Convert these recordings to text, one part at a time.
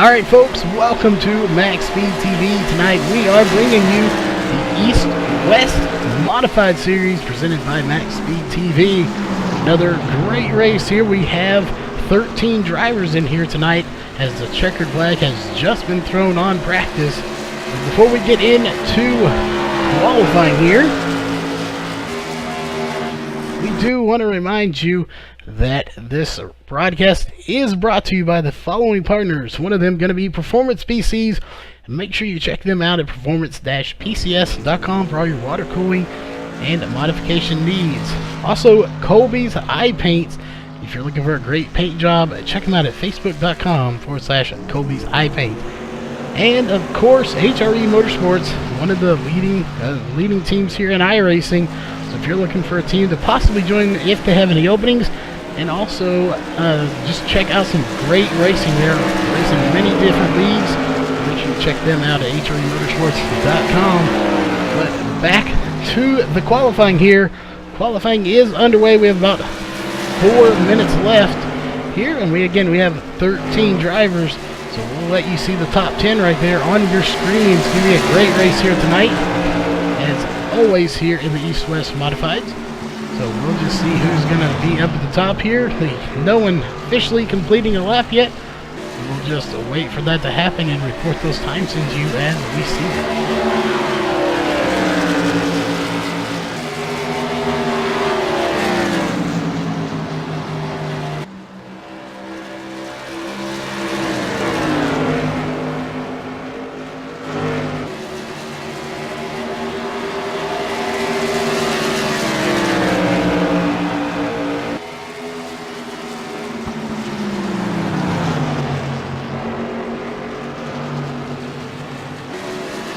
Alright folks, welcome to MaxSpeedTV. Tonight we are bringing you the East-West Modified Series presented by MaxSpeedTV. Another great race here. We have 13 drivers in here tonight as the checkered flag has just been thrown on practice. And before we get into qualifying here, we do want to remind you that this broadcast is brought to you by the following partners. One of them going to be Performance PCs. Make sure you check them out at performance-pcs.com for all your water cooling and modification needs. Also, Colby's Eye Paints. If you're looking for a great paint job, check them out at facebook.com/Colby's Eye Paint. And of course, HRE Motorsports, one of the leading teams here in iRacing. So if you're looking for a team to possibly join if they have any openings, and also just check out some great racing there, racing in many different leagues. Make sure you check them out at HREMotorsports.com. But back to the qualifying here. Qualifying is underway. We have about 4 minutes left here, and we have 13 drivers. So we'll let you see the top 10 right there on your screen. It's going to be a great race here tonight, as always here in the East-West Modifieds. So we'll just see who's going to be up at the top here. No one officially completing a lap yet. We'll just wait for that to happen and report those times to you as we see them.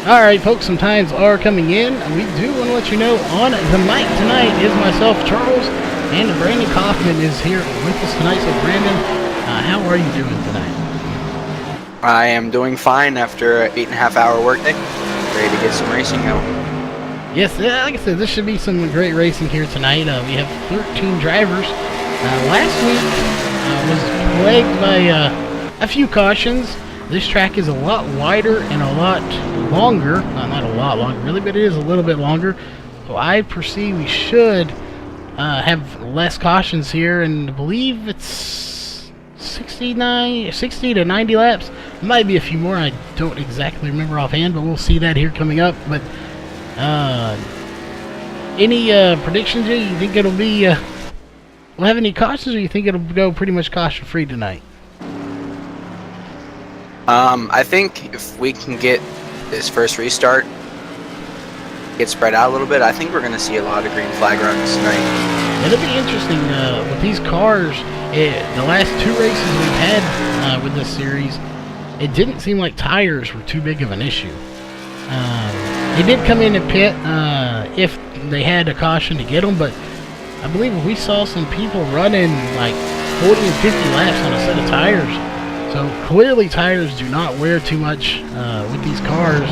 Alright folks, some times are coming in. We do want to let you know on the mic tonight is myself, Charles, and Brandon Kaufman is here with us tonight. So Brandon, how are you doing tonight? I am doing fine after an 8.5-hour workday. Ready to get some racing going. Yes, like I said, this should be some great racing here tonight. We have 13 drivers. Last week was plagued by a few cautions. This track is a lot wider and a lot longer. Not a lot longer, really, but it is a little bit longer. So I perceive we should have less cautions here, and I believe it's 60 to 90 laps. Might be a few more. I don't exactly remember offhand, but we'll see that here coming up. But any predictions here? You think it'll be we'll have any cautions, or you think it'll go pretty much caution-free tonight? I think if we can get this first restart, get spread out a little bit, I think we're going to see a lot of green flag runs tonight. It'll be interesting with these cars. The last 2 races we've had with this series, it didn't seem like tires were too big of an issue. They did come in and pit if they had a caution to get them, but I believe we saw some people running like 40 and 50 laps on a set of tires. So clearly tires do not wear too much with these cars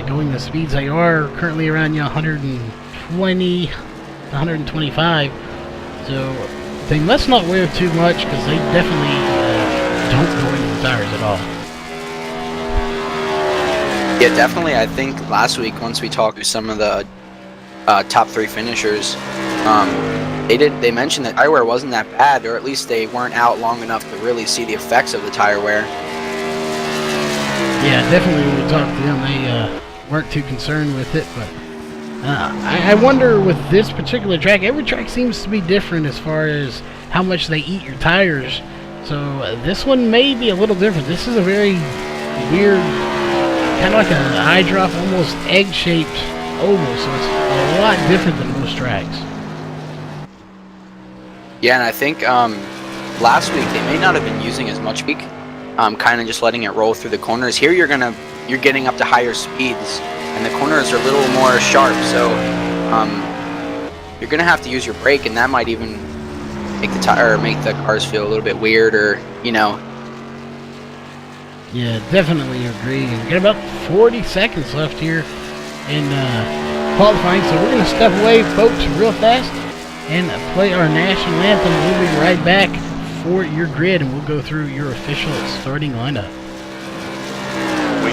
going the speeds they are currently around 120, 125. So they must not wear too much, because they definitely don't go into the tires at all. Yeah, definitely. I think last week, once we talked to some of the top 3 finishers, they mentioned that tire wear wasn't that bad, or at least they weren't out long enough to really see the effects of the tire wear. Yeah, definitely when we talked to them, they weren't too concerned with it. But I wonder with this particular track, every track seems to be different as far as how much they eat your tires. So this one may be a little different. This is a very weird, kind of like an eye drop, almost egg-shaped oval, so it's a lot different than most tracks. Yeah, and I think last week they may not have been using as much peak, kind of just letting it roll through the corners. Here you're getting up to higher speeds, and the corners are a little more sharp, so you're gonna have to use your brake, and that might even make the cars feel a little bit weird, or Yeah, definitely agree. And we got about 40 seconds left here in qualifying, so we're gonna step away, folks, real fast, and play our national anthem. We'll be right back for your grid, and we'll go through your official starting lineup.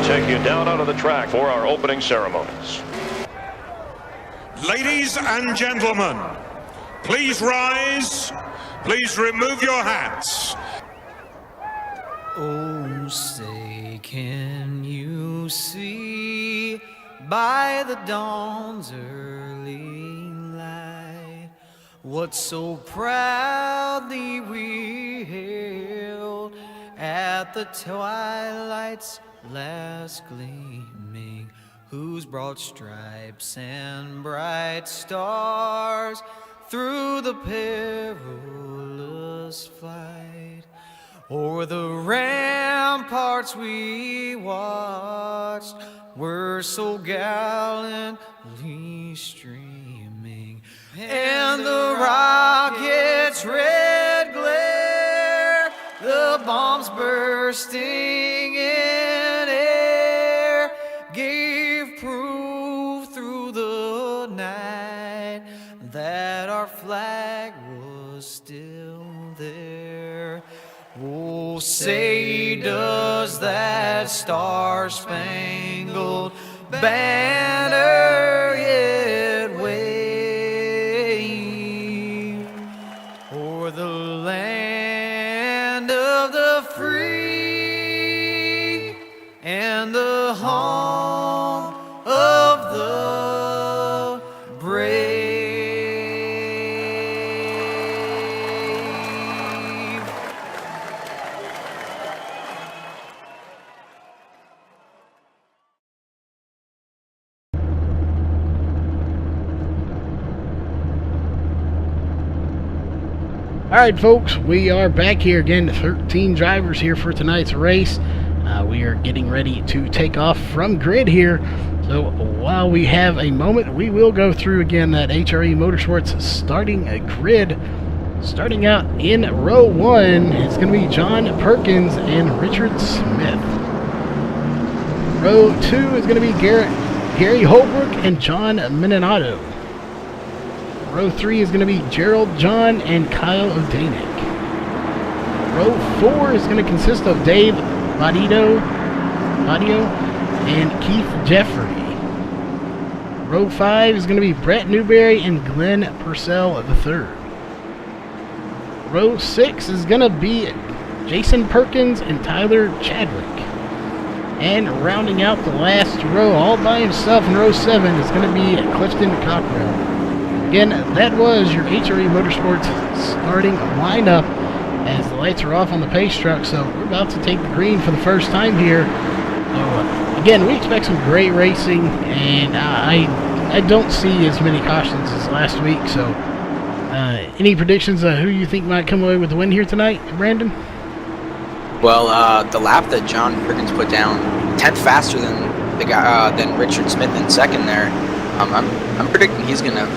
take you down onto the track for our opening ceremonies. Ladies and gentlemen, please rise. Please remove your hats. Oh, say, can you see by the dawn's early light what so proudly we hailed at the twilight's last gleaming, whose broad stripes and bright stars through the perilous flight o'er the ramparts we watched were so gallantly streaming, and the rocket's red glare, the bombs bursting in air, gave proof through the night that our flag was still there. Oh, say, does that star-spangled banner yet wave o'er the land of the free and the home of the brave? All right, folks, we are back here again. 13 drivers here for tonight's race. We are getting ready to take off from grid here. So while we have a moment, we will go through again that HRE Motorsports starting grid. Starting out in row 1, it's going to be John Perkins and Richard Smith. Row 2 is going to be Gary Holbrook and John Meninato. Row 3 is going to be Gerald John and Kyle O'Danick. Row 4 is going to consist of Dave Badio and Keith Jeffrey. Row 5 is going to be Brett Newberry and Glenn Purcell III. Row 6 is going to be Jason Perkins and Tyler Chadwick. And rounding out the last row all by himself in row 7 is going to be Clifton Cockrell. Again, that was your HRE Motorsports starting lineup as the lights are off on the pace truck. So we're about to take the green for the first time here. So again, we expect some great racing, and I don't see as many cautions as last week. So any predictions of who you think might come away with the win here tonight, Brandon? Well, the lap that John Perkins put down, 10th faster than the guy than Richard Smith in second there. I'm predicting he's gonna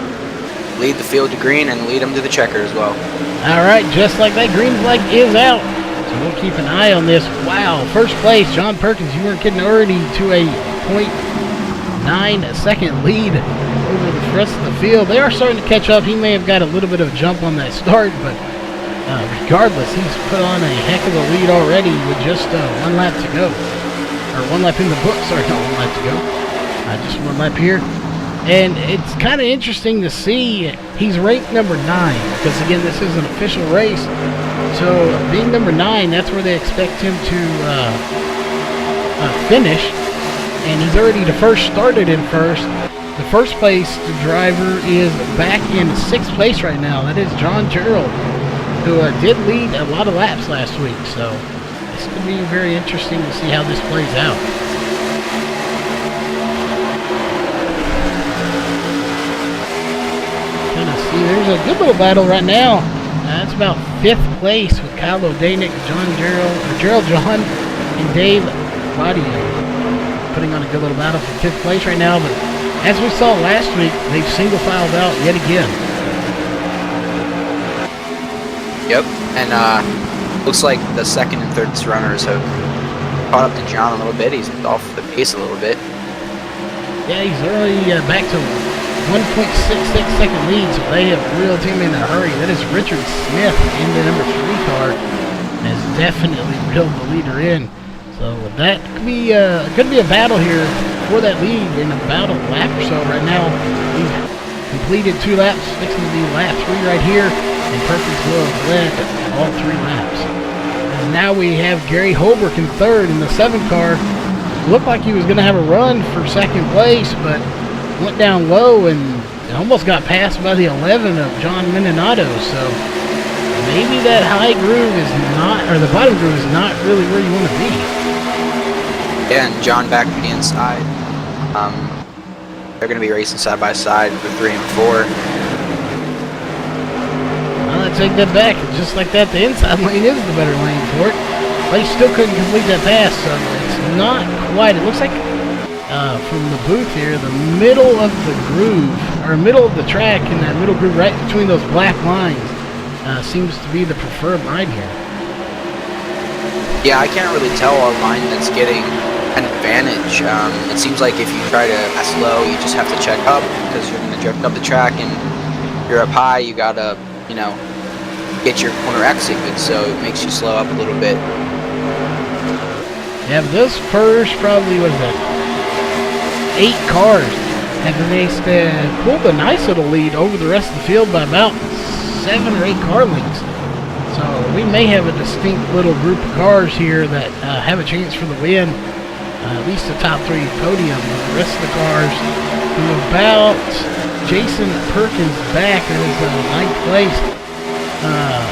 lead the field to green and lead him to the checker as well. All right, just like that, green flag is out. So we'll keep an eye on this. Wow, first place, John Perkins. You weren't kidding, already to a 0.9 second lead over the rest of the field. They are starting to catch up. He may have got a little bit of a jump on that start, but regardless, he's put on a heck of a lead already with just one lap to go. Or one lap in the book, sorry, not one lap to go. Just one lap here. And it's kind of interesting to see he's ranked number 9 because, again, this is an official race. So being number 9, that's where they expect him to finish. And he's already the first started in first. The first place driver is back in 6th place right now. That is John Gerald, who did lead a lot of laps last week. So this could be very interesting to see how this plays out. There's a good little battle right now. That's about 5th place with Kyle O'Danick, Gerald John, and Dave Badio putting on a good little battle for 5th place right now. But as we saw last week, they've single filed out yet again. Yep, and looks like the 2nd and 3rd runners have caught up to John a little bit. He's off the pace a little bit. Yeah, he's already back to 1.66 second lead, so they have reeled him in a hurry. That is Richard Smith in the number 3 car, and has definitely reeled the leader in. So So that could be a battle here for that lead in about a lap or so. Right now, we've completed 2 laps, fixing to be lap 3 right here, and Perkins will have led all 3 laps. And now we have Gary Holbrook in 3rd in the 7 car. Looked like he was going to have a run for 2nd place, but went down low and almost got passed by the 11 of John Mendonado. So maybe that high groove is not, or the bottom groove is not really where you want to be. Yeah, and John back to the inside. They're going to be racing side by side for 3 and 4. Well, I take that back. Just like that, the inside lane is the better lane for it. But he still couldn't complete that pass, so it's not quite. It looks like from the booth here, the middle of the groove, or middle of the track, and that middle groove right between those black lines seems to be the preferred line here. Yeah, I can't really tell a line that's getting an advantage. It seems like if you try to pass low, you just have to check up because you're going to drift up the track, and you're up high, you got to, you know, get your corner exit good, so it makes you slow up a little bit. Yeah, but those first probably, what is that, 8 cars have raced, pulled a nice little lead over the rest of the field by about 7 or 8 car lengths. So we may have a distinct little group of cars here that have a chance for the win, at least the top 3 podium. The rest of the cars from about Jason Perkins back in his 9th place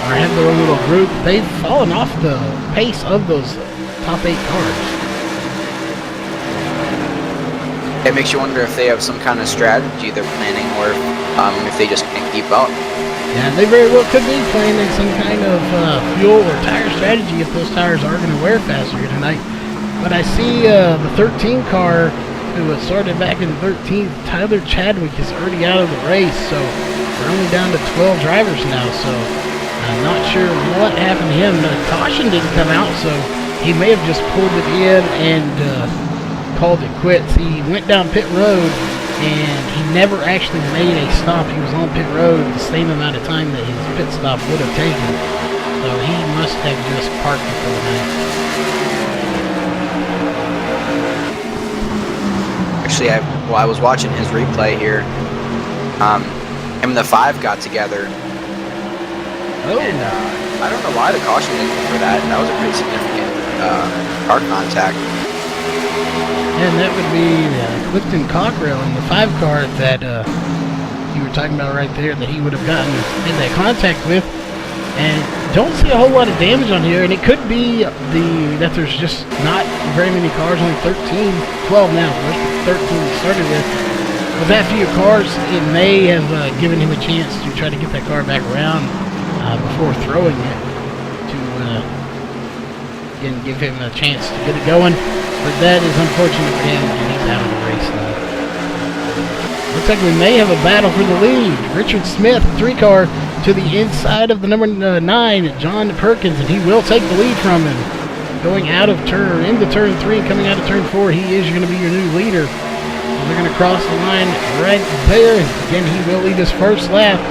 or have their own little group. They've fallen off the pace of those top 8 cars. It makes you wonder if they have some kind of strategy they're planning, or if they just can't keep up. Yeah, they very well could be planning some kind of fuel or tire strategy if those tires are going to wear faster here tonight. But I see the 13 car, who was started back in 13th, Tyler Chadwick, is already out of the race. So we're only down to 12 drivers now. So I'm not sure what happened to him. The caution didn't come out, so he may have just pulled it in and called it quits. He went down pit road, and he never actually made a stop. He was on pit road the same amount of time that his pit stop would have taken. So he must have just parked it for the night. Actually, I was watching his replay here. Him and the 5 got together. Oh. And I don't know why the caution didn't go for that. That was a pretty significant car contact. And that would be Clifton Cockrell in the 5 car that you were talking about right there, that he would have gotten in that contact with. And don't see a whole lot of damage on here, and it could be that there's just not very many cars, only 12 now, versus 13 we started with. With that few cars, it may have given him a chance to try to get that car back around before throwing it to give him a chance to get it going. But that is unfortunate for him, and he's out of the race now. Looks like we may have a battle for the lead. Richard Smith, 3 car, to the inside of the number 9, John Perkins, and he will take the lead from him. Going into turn 3 and coming out of turn 4, he is going to be your new leader. So they're going to cross the line right there. Again, he will lead his first lap.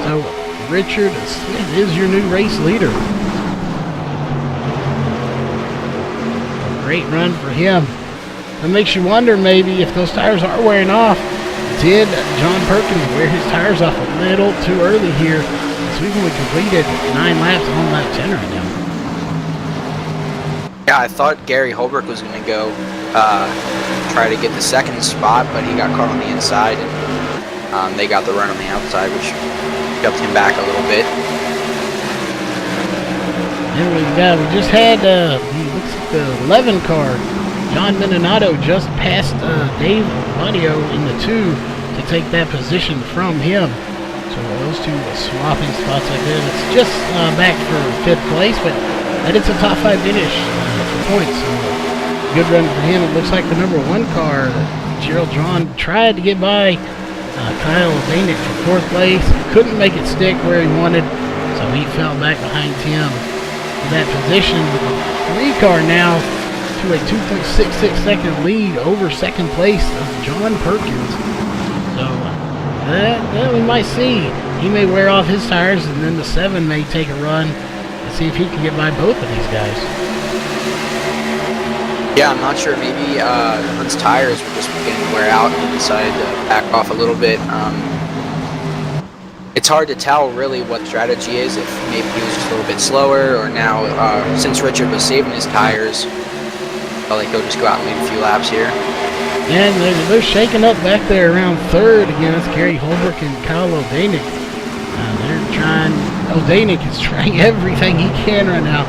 So Richard Smith is your new race leader. Great run for him. It makes you wonder maybe if those tires are wearing off. Did John Perkins wear his tires off a little too early here? So we've only completed 9 laps on lap 10 right now. Yeah, I thought Gary Holbrook was going to go try to get the 2nd spot, but he got caught on the inside, and they got the run on the outside, which shoved him back a little bit. And we just had looks like the 11 car. John Mendonado just passed Dave Audio in the 2 to take that position from him. So those 2 swapping spots like that. It's just back for 5th place, but that is a top 5 finish for points. So good run for him. It looks like the number 1 car, Gerald John, tried to get by Kyle Danick for 4th place. Couldn't make it stick where he wanted, so he fell back behind Tim in that position. With the 3 car now to a 2.66 second lead over 2nd place of John Perkins. So that we might see. He may wear off his tires, and then the 7 may take a run and see if he can get by both of these guys. Yeah, I'm not sure. Maybe Hunt's tires were just beginning to wear out and he decided to back off a little bit. It's hard to tell really what strategy is, if maybe he was just a little bit slower, or now since Richard was saving his tires, felt like he'll just go out and lead a few laps here. And they're shaking up back there around third against Gary Holbrook and Kyle O'Danick. They're trying, O'Danick is trying everything he can right now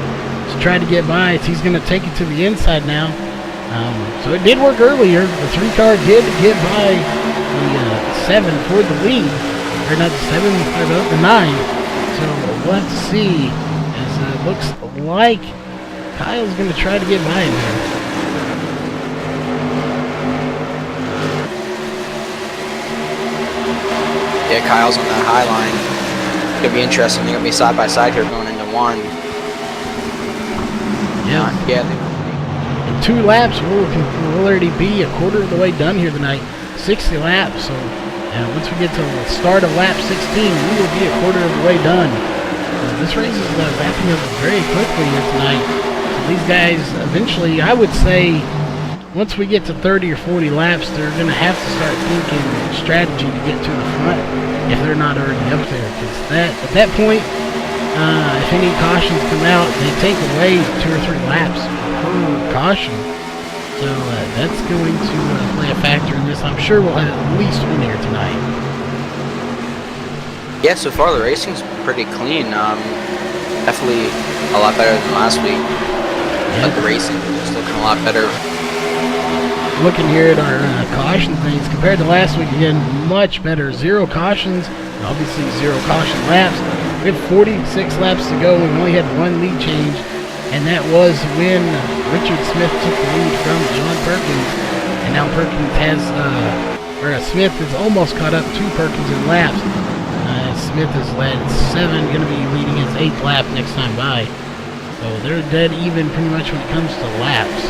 to try to get by. He's going to take it to the inside now. So it did work earlier. The 3-car did get by the 7 for the lead. Or not the 7, or the 9. So let's see, as it looks like Kyle's going to try to get by him here. Yeah, Kyle's on that high line. It's going to be interesting. They're going to be side by side here going into 1. Yeah. Yeah. In 2 laps, we'll already be a quarter of the way done here tonight. 60 laps, so once we get to the start of lap 16, we will be a quarter of the way done. This race is wrapping up very quickly here tonight. So these guys, eventually, I would say, once we get to 30 or 40 laps, they're going to have to start thinking strategy to get to the front if they're not already up there. Because at that point, if any cautions come out, they take away 2 or 3 laps per caution. So that's going to play a factor in this. I'm sure we'll have at least one here tonight. Yeah, so far the racing's pretty clean. Definitely a lot better than last week. Yeah. But the racing is looking a lot better. Looking here at our caution things, compared to last week, again, much better. 0 cautions, and obviously 0 caution laps. We have 46 laps to go. We've only had 1 lead change, and that was when Richard Smith took the lead from John Perkins. And now Perkins has, Smith has almost caught up to Perkins in laps. Smith has led 7, going to be leading his 8th lap next time by. So they're dead even pretty much when it comes to laps.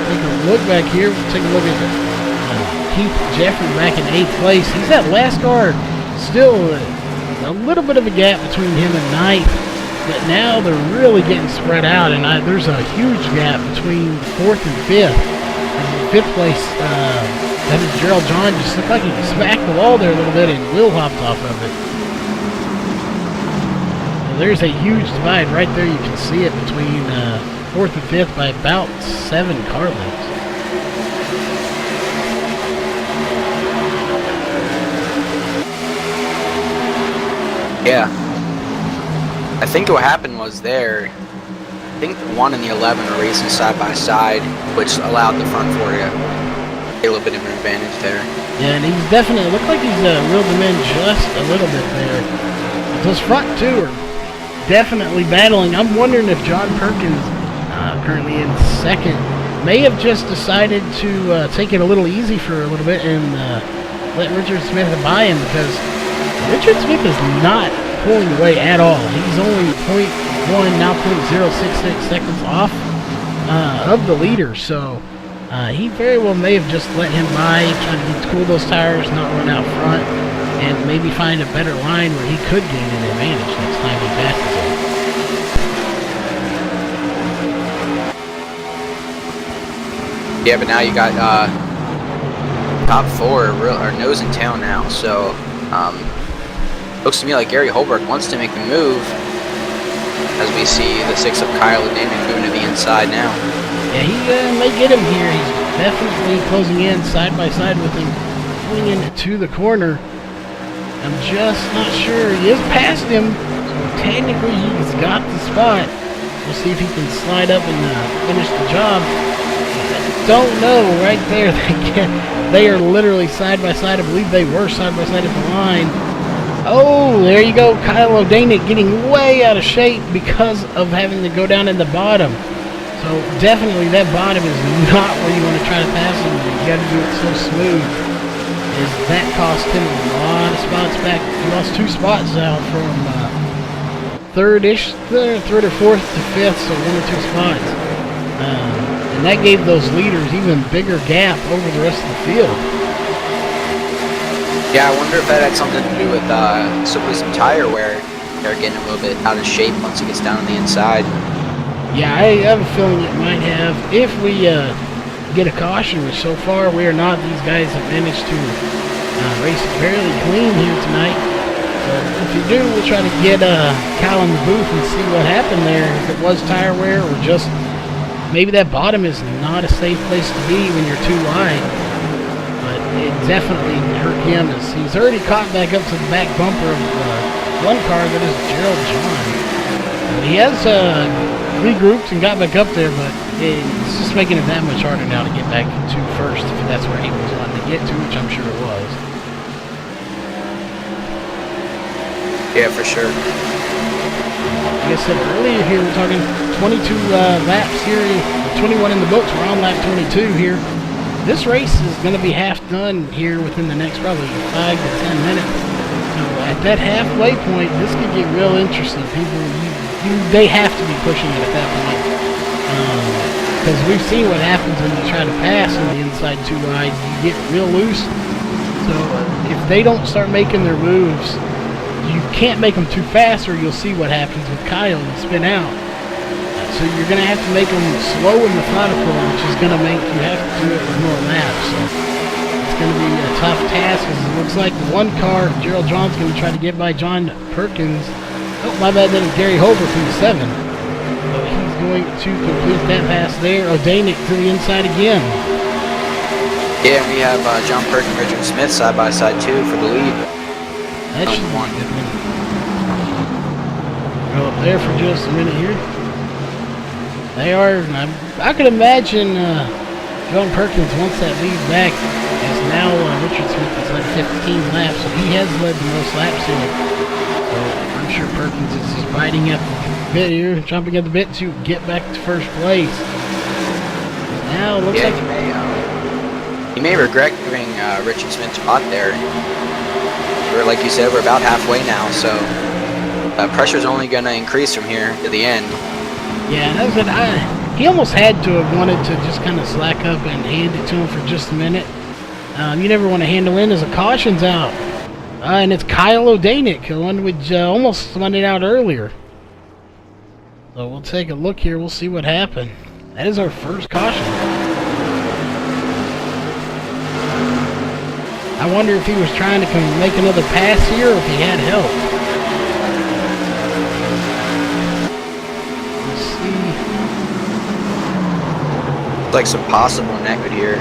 Take a look back here. Take a look at Keith Jeffrey back in 8th place. He's at last car. Still a little bit of a gap between him and 9th. But now they're really getting spread out. And there's a huge gap between 4th and 5th. And 5th place, that is Gerald John. Just looked like he smacked the wall there a little bit and Will hopped off of it. Well, there's a huge divide right there. You can see it between 4th and 5th by about 7 car lengths. Yeah. I think what happened was there, I think the 1 and the 11 are racing side by side, which allowed the front 4 to get a little bit of an advantage there. Yeah, and he's definitely, looked like he's reeled them in just a little bit there. Those front 2 are definitely battling. I'm wondering if John Perkins, currently in 2nd, may have just decided to take it a little easy for a little bit and let Richard Smith buy him, because Richard Smith is not pulling away at all. He's only 0.1, now 0.066 seconds off of the leader, so he very well may have just let him by, trying to cool those tires, not run out front, and maybe find a better line where he could gain an advantage next time he passes him. Yeah, but now you got top 4 are nose and tail now, so looks to me like Gary Holbrook wants to make the move, as we see the 6 of Kyle O'Danick moving to the inside now. Yeah, he may get him here. He's definitely closing in side by side with him, pulling into the corner. I'm just not sure. He is past him, so technically he's got the spot. We'll see if he can slide up and finish the job. Don't know. Right there, they are literally side by side. I believe they were side by side at the line. Oh, there you go. Kyle O'Danick getting way out of shape because of having to go down in the bottom. So definitely that bottom is not where you want to try to pass him. You got to do it so smooth. That cost him a lot of spots back. He lost 2 spots now from third or 4th to 5th, so 1 or 2 spots. And that gave those leaders even bigger gap over the rest of the field. Yeah, I wonder if that had something to do with simply some tire wear. They're getting a little bit out of shape once it gets down on the inside. Yeah, I have a feeling it might have. If we get a caution, which so far we are not. These guys have managed to race fairly clean here tonight. So if you do, we'll try to get Kyle in the booth and see what happened there. If it was tire wear or just maybe that bottom is not a safe place to be when you're too wide. But it definitely hurt him as he's already caught back up to the back bumper of one car that is Gerald John. He has regrouped and got back up there, but it's just making it that much harder now to get back to first if that's where he was wanting to get to, which I'm sure it was. Yeah, for sure. Like I said earlier here, we're talking 22 laps here, 21 in the books. We're on lap 22 here. This race is going to be half done here within the next probably 5 to 10 minutes. So at that halfway point, this could get real interesting. People, they have to be pushing it at that point. Because we've seen what happens when you try to pass on the inside too wide. You get real loose. So if they don't start making their moves, you can't make them too fast or you'll see what happens with Kyle and spin out. So you're going to have to make them slow and methodical, which is going to make you have to do it with more laps. So it's going to be a tough task because it looks like one car, Gerald John's going to try to get by John Perkins. Oh, my bad, that is Gary Holber from the 7. So he's going to complete that pass there. O'Danick to the inside again. Yeah, we have John Perkins and Richard Smith side by side too for the lead. That should be a good one. Go up there for just a minute here. They are, I could imagine John Perkins, once that lead back, is now Richard Smith has led 15 laps, so he has led the most laps here. So I'm sure Perkins is just biting at the bit here, jumping at the bit to get back to first place. Now it looks like he may regret giving Richard Smith a spot there. Like you said, we're about halfway now, so pressure's only going to increase from here to the end. Yeah, that was it. He almost had to have wanted to just kind of slack up and hand it to him for just a minute. You never want to handle in as a caution's out. And it's Kyle O'Danick, the one which almost spun it out earlier. So we'll take a look here. We'll see what happened. That is our first caution. I wonder if he was trying to make another pass here or if he had help. Like some possible neck here.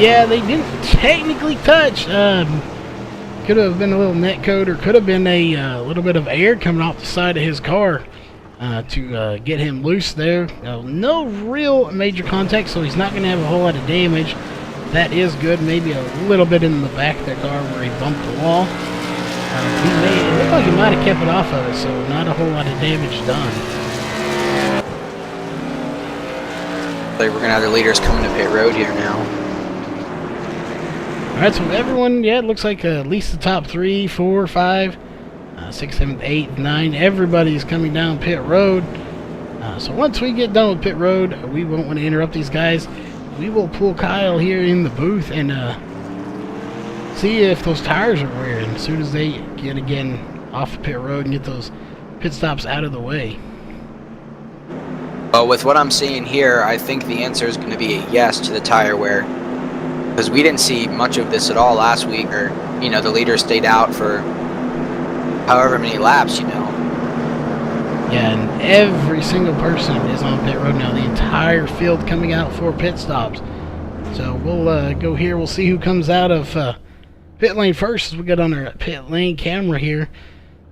Yeah, they didn't technically touch. Could have been a little net code, or could have been a little bit of air coming off the side of his car to get him loose there. No real major contact, so he's not going to have a whole lot of damage. That is good. Maybe a little bit in the back of the car where he bumped the wall. It looked like he might have kept it off of it, so not a whole lot of damage done. Like we're gonna have the leaders coming to pit road here now. Alright, so everyone, yeah, it looks like at least the top 3, 4, 5, 6, 7, 8, 9, everybody's coming down pit road. So once we get done with pit road, we won't want to interrupt these guys. We will pull Kyle here in the booth and see if those tires are wearing as soon as they get again off the pit road and get those pit stops out of the way. Well, with what I'm seeing here, I think the answer is going to be a yes to the tire wear. Because we didn't see much of this at all last week, or, you know, the leader stayed out for however many laps, you know. Yeah, and every single person is on pit road now. The entire field coming out for pit stops. So we'll go here. We'll see who comes out of pit lane first as we get on our pit lane camera here.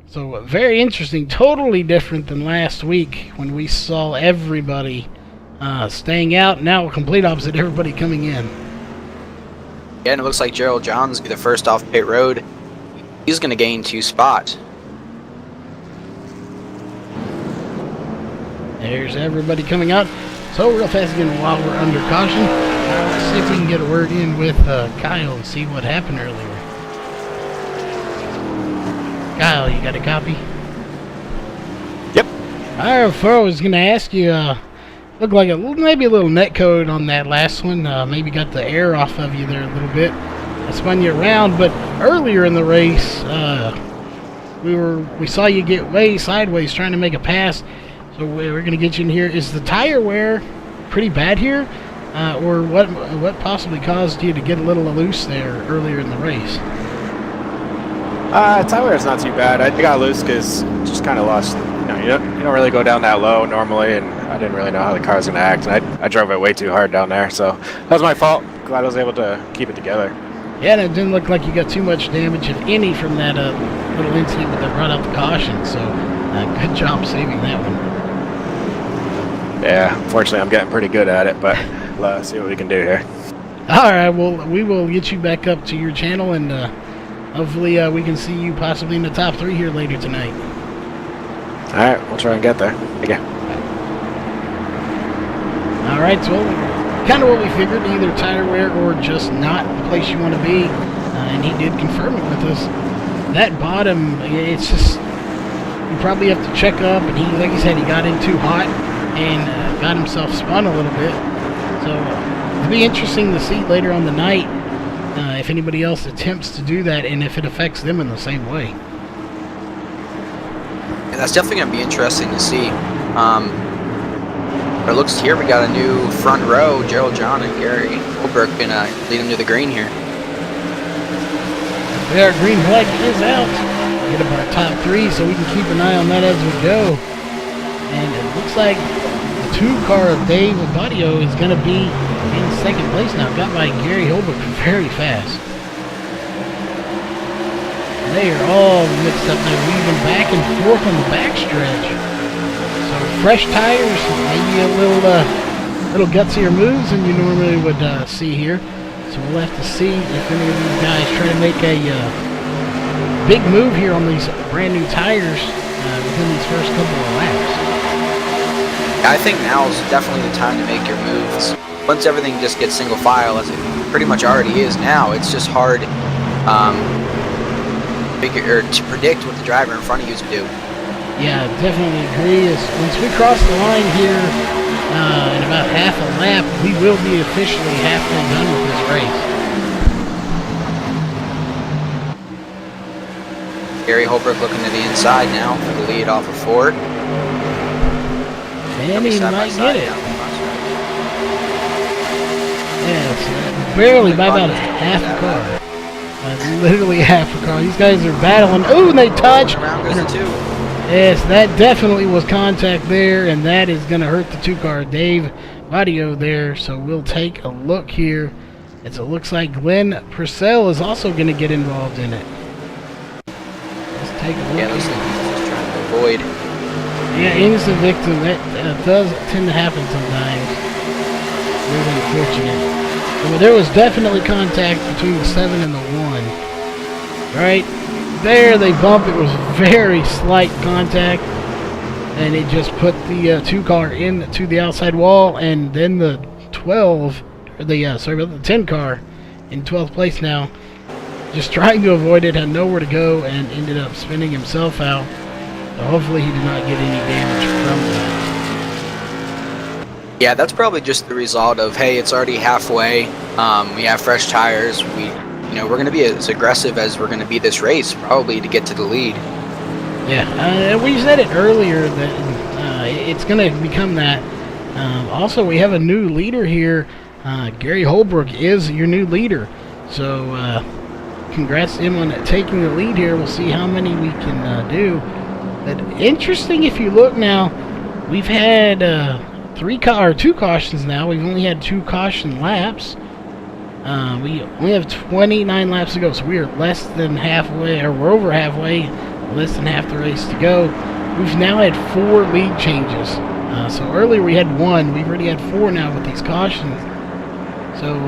So very interesting, totally different than last week when we saw everybody staying out. Now complete opposite, everybody coming in. Yeah, and it looks like Gerald John's the first off pit road. He's going to gain 2 spots. There's everybody coming out. So real fast again while we're under caution. Let's see if we can get a word in with Kyle and see what happened earlier. Kyle, you got a copy? Yep. Alright, before I was going to ask you, looked like maybe a little net code on that last one. Maybe got the air off of you there a little bit. I spun you around, but earlier in the race, we saw you get way sideways trying to make a pass. So we're going to get you in here. Is the tire wear pretty bad here? Or what possibly caused you to get a little loose there earlier in the race? Tire wear is not too bad. I got loose because just kind of lost. You don't really go down that low normally, and I didn't really know how the car was going to act, and I drove it way too hard down there. So that was my fault. Glad I was able to keep it together. Yeah, and it didn't look like you got too much damage, if any, from that little incident that brought out the caution. So good job saving that one. Yeah, fortunately, I'm getting pretty good at it, but let's see what we can do here. All right, well, we will get you back up to your channel, and hopefully we can see you possibly in the top 3 here later tonight. All right, we'll try and get there. Again. All right, so kind of what we figured, either tire wear or just not the place you want to be, and he did confirm it with us. That bottom, it's just, you probably have to check up, and he, like he said, he got in too hot and got himself spun a little bit. So it'll be interesting to see later on the night if anybody else attempts to do that and if it affects them in the same way. Yeah, that's definitely going to be interesting to see. But it looks here we got a new front row. Gerald John and Gary Holbrook going to lead him to the green here. Our green flag is out. Get up our top 3 so we can keep an eye on that as we go. And it looks like the 2-car of Dave Abadio is going to be in second place now. Got by Gary Holbrook very fast. They are all mixed up there, weaving back and forth on the backstretch. So fresh tires, maybe a little gutsier moves than you normally would see here. So we'll have to see if any of these guys try to make a big move here on these brand new tires within these first couple of laps. I think now is definitely the time to make your moves. Once everything just gets single file, as it pretty much already is now, it's just hard to predict what the driver in front of you is going to do. Yeah, definitely agree. Once we cross the line here in about half a lap, we will be officially halfway done with this race. Gary Holbrook looking to the inside now for the lead off of Ford. And he might get it. Yeah, it's barely by about half a car. Literally half a car. These guys are battling. Oh, and they touch. Around goes the 2. Yes, that definitely was contact there, and that is going to hurt the 2-car. Dave Vadio there, so we'll take a look here. As it looks like Glenn Purcell is also going to get involved in it. Let's take a look. Yeah, those things he's just trying to avoid. Yeah, innocent victim. That does tend to happen sometimes. Really unfortunate. Well, there was definitely contact between the 7 and the 1. Right there, they bump. It was very slight contact, and it just put the 2-car into the outside wall, and then the 10-car in 12th place now, just trying to avoid it, had nowhere to go, and ended up spinning himself out. So hopefully he did not get any damage from that. Yeah, that's probably just the result of, hey, it's already halfway. We have fresh tires. We're going to be as aggressive as we're going to be this race, probably, to get to the lead. Yeah, we said it earlier that it's going to become that. Also, we have a new leader here. Gary Holbrook is your new leader. So, congrats to him on taking the lead here. We'll see how many we can do. But interesting, if you look now, we've had 2 cautions now. We've only had 2 caution laps. We only have 29 laps to go, so we are less than halfway, or we're over halfway, less than half the race to go. We've now had 4 lead changes. So earlier we had 1. We've already had 4 now with these cautions. So,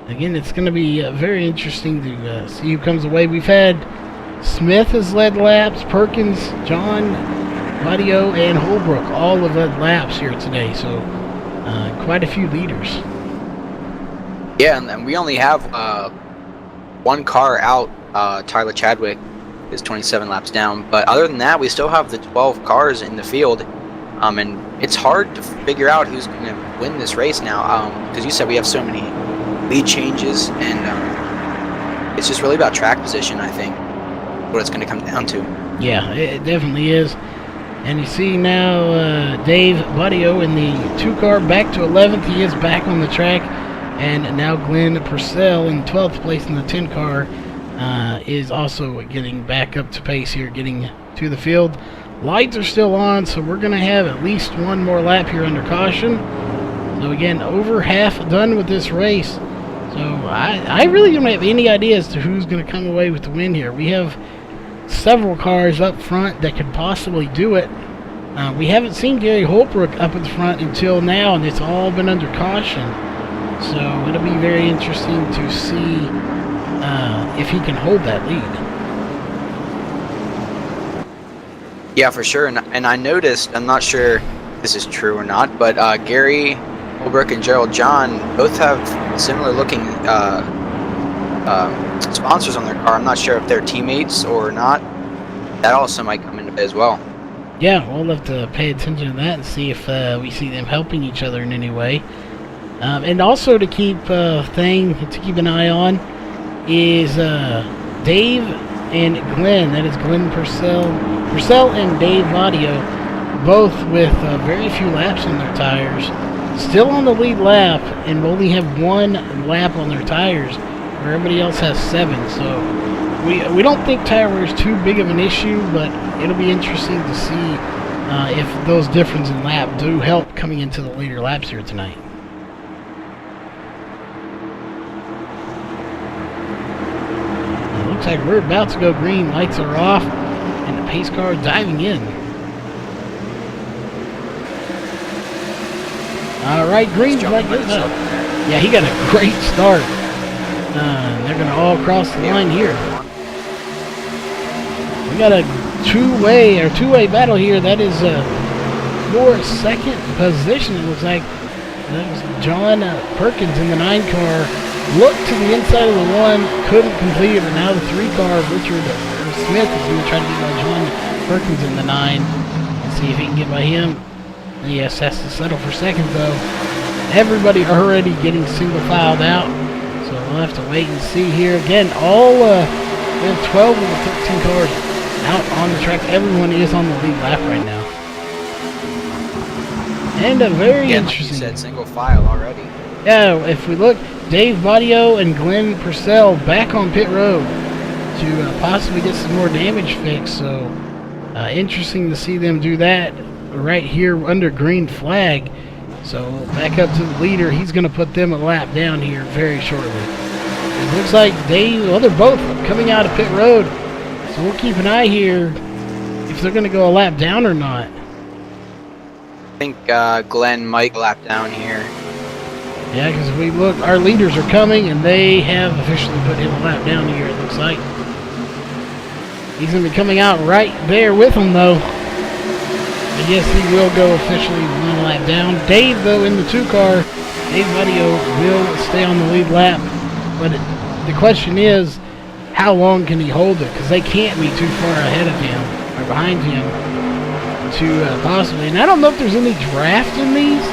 again, it's going to be very interesting to see who comes away. We've had Smith has led laps, Perkins, John, Vadio, and Holbrook all have led laps here today. So, quite a few leaders. Yeah, and we only have 1 car out. Tyler Chadwick is 27 laps down. But other than that, we still have the 12 cars in the field. And it's hard to figure out who's going to win this race now. Because you said we have so many lead changes. And it's just really about track position, I think, what it's going to come down to. Yeah, it definitely is. And you see now Dave Budio in the 2-car back to 11th. He is back on the track. And now Glenn Purcell in 12th place in the 10-car is also getting back up to pace here, getting to the field. Lights are still on, so we're going to have at least one more lap here under caution. So again, over half done with this race. So I really don't have any idea as to who's going to come away with the win here. We have several cars up front that could possibly do it. We haven't seen Gary Holbrook up at the front until now, and it's all been under caution. So it'll be very interesting to see if he can hold that lead. Yeah, for sure. And I noticed, I'm not sure if this is true or not, but Gary Holbrook and Gerald John both have similar looking sponsors on their car. I'm not sure if they're teammates or not. That also might come into play as well. Yeah, we'll have to pay attention to that and see if we see them helping each other in any way. And also to keep an eye on is Dave and Glenn. That is Glenn Purcell and Dave Budio, both with very few laps on their tires. Still on the lead lap, and only have 1 lap on their tires, where everybody else has 7. So we don't think tire wear is too big of an issue, but it'll be interesting to see if those differences in lap do help coming into the later laps here tonight. It looks like we're about to go green. Lights are off, and the pace car diving in. All right, green's like this. Yeah, he got a great start. They're going to all cross the line here. We got a two-way battle here. That is for second position. It looks like that was John Perkins in the 9-car. Looked to the inside of the 1, couldn't complete it, but now the 3-car, Richard Smith is going to try to get by John Perkins in the 9. Let's see if he can get by him. Yes, has to settle for second, though. Everybody already getting single filed out, so we'll have to wait and see here. Again, all we have 12 of the 13 cars out on the track. Everyone is on the lead lap right now. And a very interesting. Like you said, single file already. Yeah, if we look, Dave Budio and Glenn Purcell back on pit road to possibly get some more damage fixed. So interesting to see them do that right here under green flag. So back up to the leader. He's going to put them a lap down here very shortly. It looks like they're both coming out of pit road. So we'll keep an eye here if they're going to go a lap down or not. I think Glenn might lap down here. Yeah, because if we look, our leaders are coming, and they have officially put him a lap down here, it looks like. He's going to be coming out right there with them, though. I guess he will go officially 1 lap down. Dave, though, in the 2-car, Dave Budio will stay on the lead lap. But the question is, how long can he hold it? Because they can't be too far ahead of him, or behind him, to possibly. And I don't know if there's any draft in these.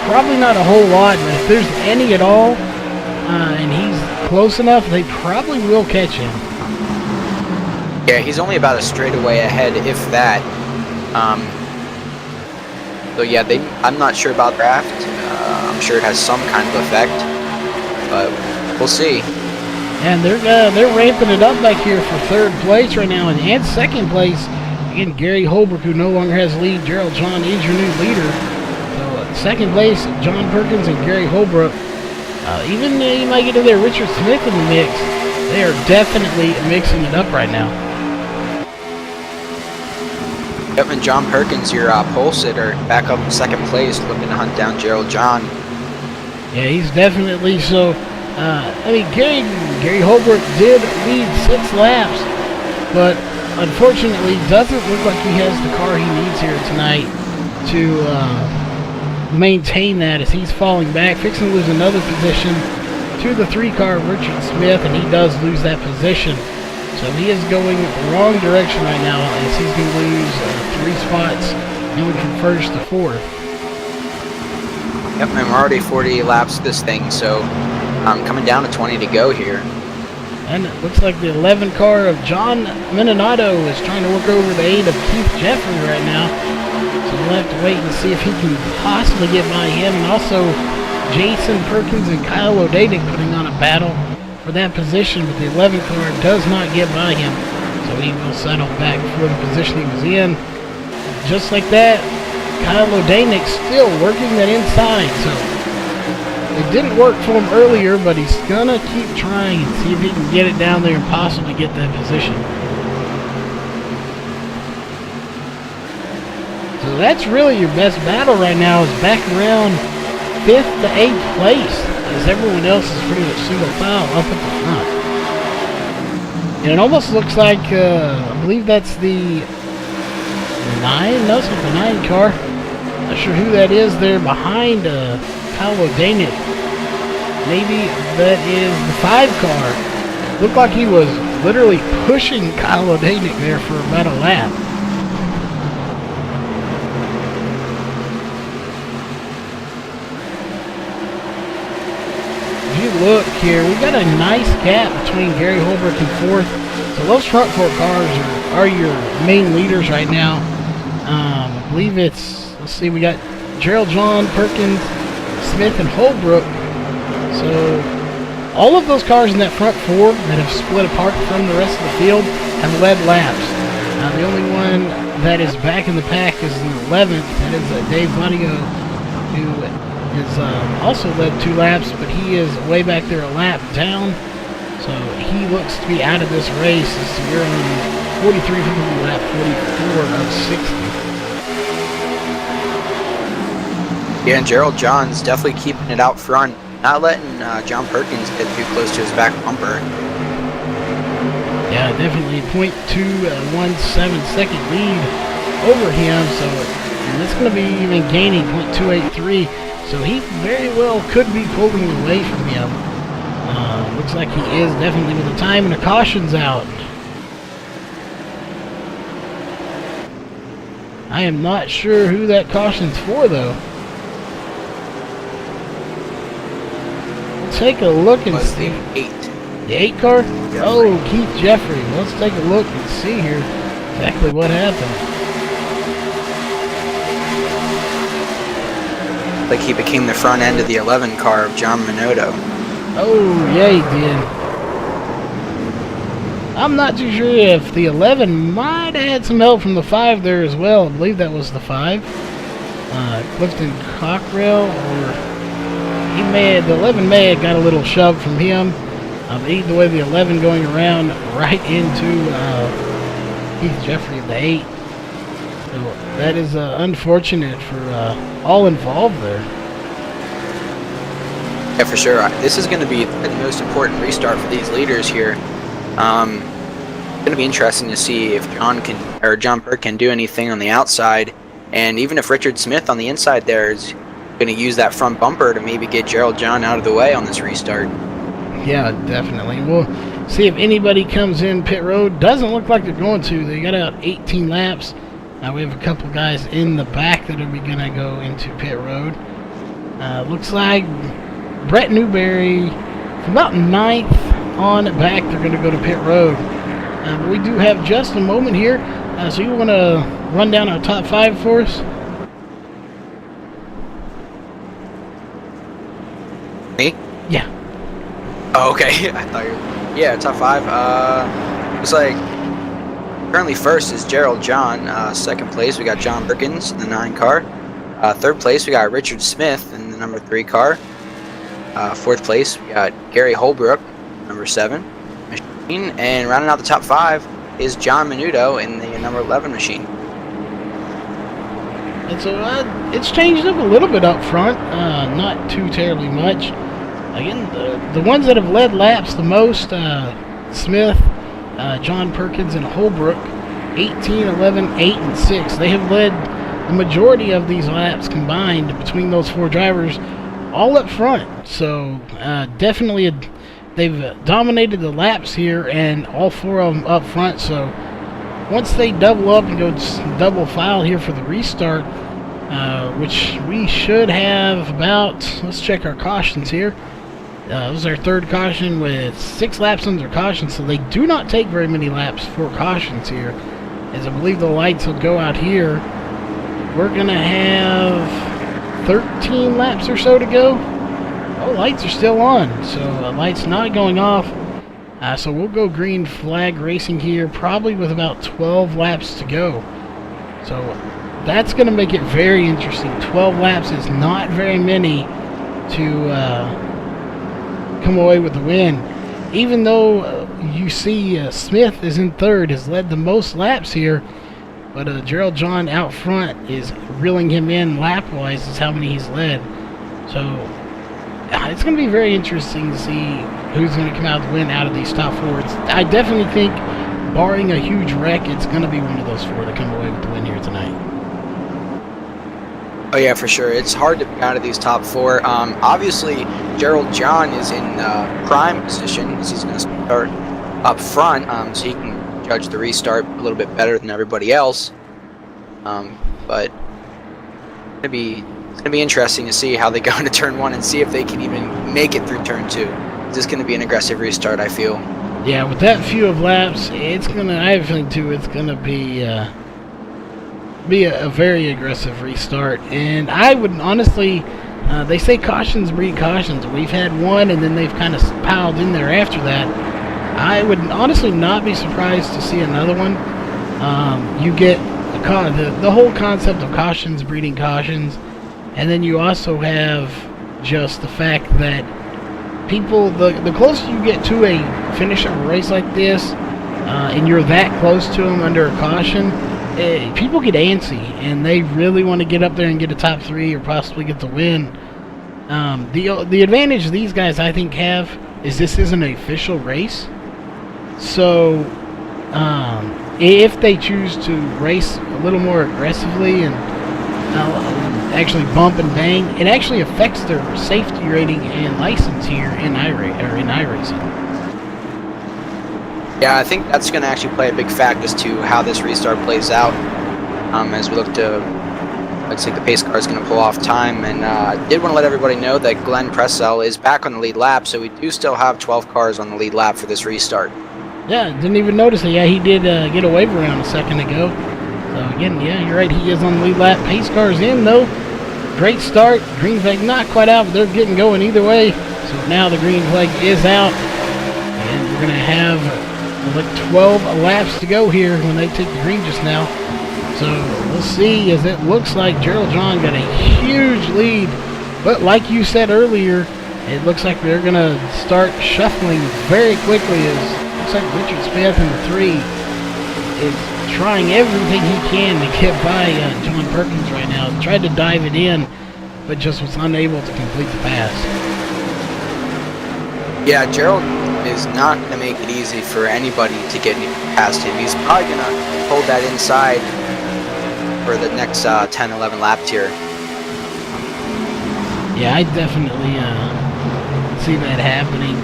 Probably not a whole lot, but if there's any at all, and he's close enough, they probably will catch him. Yeah, he's only about a straightaway ahead, if that. So yeah, I'm not sure about draft. I'm sure it has some kind of effect, but we'll see. And they're ramping it up back here for 3rd place right now, and 2nd place. Again, Gary Holbrook, who no longer has lead. Gerald John is your new leader. So 2nd place, John Perkins and Gary Holbrook. Even you might get to there, Richard Smith in the mix. They are definitely mixing it up right now. Yep, and John Perkins, your pole sitter, back up in 2nd place, looking to hunt down Gerald John. Yeah, he's definitely so. I mean, Gary Holbrook did lead 6 laps, but unfortunately doesn't look like he has the car he needs here tonight to maintain that, as he's falling back, fixing to lose another position to the 3-car Richard Smith, and he does lose that position. So he is going the wrong direction right now, as he's going to lose 3 spots, going from 1st to 4th. Yep, and we're already 40 laps this thing, so coming down to 20 to go here. And it looks like the 11 car of John Minonato is trying to work over the 8 of Keith Jeffrey right now. So we'll have to wait and see if he can possibly get by him. And also Jason Perkins and Kyle O'Dadick putting on a battle for that position, but the 11 car does not get by him. So he will settle back for the position he was in. Just like that, Kyle O'Danick still working that inside. So it didn't work for him earlier, but he's gonna keep trying and see if he can get it down there and possibly get that position. So that's really your best battle right now, is back around 5th to 8th place, as everyone else is pretty much single file up at the front. And it almost looks like, I believe that's the 9, no, it's not the 9 car. Not sure who that is there behind Kyle O'Danick. Maybe that is the 5 car. Looked like he was literally pushing Kyle O'Danick there for about a lap. If you look here, we got a nice gap between Gary Holbrook and 4th. So those front 4 cars are your main leaders right now. I believe it's, let's see, we got Gerald John, Perkins, Smith, and Holbrook. So all of those cars in that front 4 that have split apart from the rest of the field have led laps. The only one that is back in the pack is the 11th. That is Dave Budio, who is also led 2 laps, but he is way back there a lap down. So he looks to be out of this race. So we're on 43 from lap 44 of 60. Yeah, and Gerald John's definitely keeping it out front, not letting John Perkins get too close to his back bumper. Yeah, definitely 0.217 second lead over him. So and it's going to be even gaining 0.283. So he very well could be pulling away from him. Looks like he is definitely with the time, and the caution's out. I am not sure who that caution's for, though. Take a look and Was see. the 8. The 8 car? Jeffrey. Oh, Keith Jeffrey. Let's take a look and see here exactly what happened. Like he became the front end of the 11 car of John Minotto. Oh, yeah, he did. I'm not too sure if the 11 might have had some help from the 5 there as well. I believe that was the 5. Clifton Cockrell, or the 11 may have got a little shove from him. Either way, the 11 going around right into Keith Jeffrey, the 8. So that is unfortunate for all involved there. Yeah, for sure. This is going to be the most important restart for these leaders here. It's going to be interesting to see if John Perk can do anything on the outside, and even if Richard Smith on the inside there is going to use that front bumper to maybe get Gerald John out of the way on this restart. Yeah, definitely. We'll see if anybody comes in pit road. Doesn't look like they're going to. They got out 18 laps. Now we have a couple guys in the back that are going to go into pit road. Looks like Brett Newberry from about 9th on back. They're going to go to pit road. But we do have just a moment here. So you want to run down our top 5 for us? Me? Yeah. Oh, okay. I thought you were... Yeah, top 5. Looks like currently first is Gerald John. Second place, we got John Perkins in the 9 car. Third place, we got Richard Smith in the number 3 car. Fourth place, we got Gary Holbrook, number 7 machine. And rounding out the top 5 is John Menudo in the number 11 machine. And so it's changed up a little bit up front, not too terribly much. Again, the ones that have led laps the most, Smith, John Perkins, and Holbrook, 18, 11, 8, and 6. They have led the majority of these laps combined between those 4 drivers, all up front. So definitely they've dominated the laps here, and all 4 of them up front. So once they double up and go double file here for the restart, which we should have about, let's check our cautions here. It was their third caution with 6 laps under caution, so they do not take very many laps for cautions here. As I believe the lights will go out here. We're going to have 13 laps or so to go. Oh, lights are still on, so lights not going off. So we'll go green flag racing here, probably with about 12 laps to go. So that's going to make it very interesting. 12 laps is not very many to come away with the win. Even though you see Smith is in third, has led the most laps here, but Gerald John out front is reeling him in lap-wise is how many he's led. So it's going to be very interesting to see who's going to come out the win out of these top 4. I definitely think, barring a huge wreck, it's going to be one of those 4 that come away with the win here tonight. Oh yeah, for sure. It's hard to pick out of these top 4. Obviously, Gerald John is in prime position as he's going to start up front, so he can judge the restart a little bit better than everybody else. But it's going to be interesting to see how they go into turn 1 and see if they can even make it through turn 2. This is going to be an aggressive restart, I feel. Yeah, with that few of laps, it's gonna. I have a feeling too. It's gonna be a very aggressive restart, and I would honestly. They say cautions breed cautions. We've had one, and then they've kind of piled in there after that. I would honestly not be surprised to see another one. You get the whole concept of cautions breeding cautions, and then you also have just the fact that people, the closer you get to a finish of a race like this, and you're that close to them under a caution, people get antsy, and they really want to get up there and get a top 3 or possibly get the win. The advantage these guys, I think, have is this isn't an official race. So, if they choose to race a little more aggressively and actually bump and bang, it actually affects their safety rating and license here in iRacing. Yeah, I think that's going to actually play a big factor as to how this restart plays out. As we look looks like the pace car is going to pull off time, and I did want to let everybody know that Glenn Pressell is back on the lead lap, so we do still have 12 cars on the lead lap for this restart. Yeah, didn't even notice it. Yeah, he did get a wave around a second ago. So again, yeah, you're right, he is on the lead lap. Pace car's in though. Great start. Green flag not quite out, but they're getting going either way. So now the green flag is out, and we're going to have like 12 laps to go here when they take the green just now. So we'll see, as it looks like Gerald John got a huge lead. But like you said earlier, it looks like they're going to start shuffling very quickly. It looks like Richard Smith in the 3 is trying everything he can to get by John Perkins right now. Tried to dive it in, but just was unable to complete the pass. Yeah, Gerald is not going to make it easy for anybody to get past him. He's probably going to hold that inside for the next 10, 11 laps here. Yeah, I definitely see that happening.